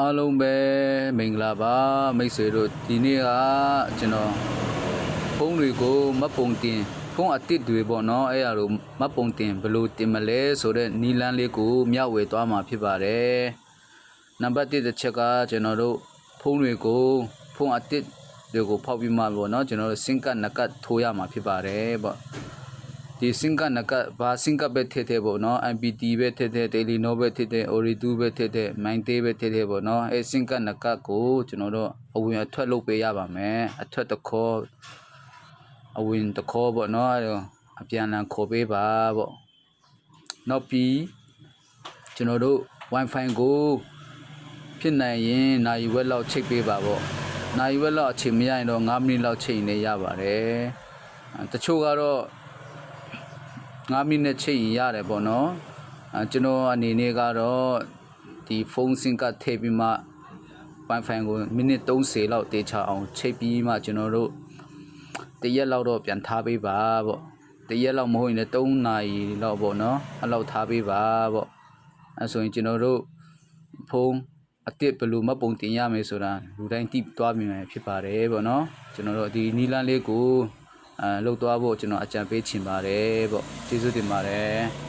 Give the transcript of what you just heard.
အားလုံးပဲမင်္ဂလာပါမိတ်ဆွေတို့ဒီနေ့ကကျွန်တော်ဖုန်းတွေကိုမပုံတင်ဖုန်းအတစ်တွေပေါ့နော်အဲ့အရာတို့မပုံတင်ဘယ်လိုတင်မလဲဆိုတော့နီလန်းလေးကိုမျှဝေသွားမှာဖြစ်ပါတယ်နံပါတ်1တစ်ချက်ကကျွန်တော်တို့ဖုန်းတွေကိုဖုန်းအတစ်တွေကိုဖောက်ပြီးမှပေါ့နော်ကျွန်တော်တို့စင်ကတ်နကတ်ထိုးရမှာဖြစ်ပါတယ်ပေါ့ဒီစင်ကတ်နကတ်ဘာစင်ကတ်ပဲထည့်ထည့်ပေါ့နော် MPT ပဲထည့်ထည့် Telenor ပဲထည့်ထည့် Ori2 ပဲထည့်ထည့် Mindtel ပဲထည့်ထည့်ပေါ့နော်အဲစင်ကတ်နကတ်ကိုကျွန်တော်တို့အဝင်အထွက်လုပ်ပေးရပါမယ်အထွက်တစ်ခေါ်အဝင်တစ်ခေါ်ပေါ့နော်အဲအပြန်အလှန်ခေါ်ပေးပါပေါ့နောက်ပြီးကျွန်တော်တို့ Wi-Fi ကိုဖြစ်နိုင်ရင်နိုင်ဝက်လောက်ချိတ်ပေးပါပေါ့နိုင်ဝက်လောက်အချိန်မရရင်တော့9မိနစ်လောက်ချိန်နေရပါတယ်တချို့ကတော့9မိနစ်ချိန်ရတယ်ပေါ့နော်ကျွန်တော်အနေနဲ့ကတော့ဒီဖုန်းစင်ကတ်ထည့်ပြီးမှ Wi-Fi ကိုမိနစ်30လောက်တေချအောင်ချိတ်ပြီးမှကျွန်တော်တို့တရက်လောက်တော့ပြန်ထားပေးပါပေါ့တရက်လောက်မဟုတ်ရင်လည်း3နာရီလောက်ပေါ့နော်အဲ့လောက်ထားပေးပါပေါ့အဲ့ဆိုရင်ကျွန်တော်တို့ဖုန်းအတစ်ဘယ်လိုမှပုံတင်ရမယ်ဆိုတာလူတိုင်းသိသွားမြင်မယ်ဖြစ်ပါတယ်ပေါ့နော်ကျွန်တော်တို့ဒီနီလန်းလေးကိုလှုပ်သွားဖို့ကျွန်တော်အကြံပေးချင်ပါတယ်ပေါ့ကျေးဇူးတင်ပါတယ်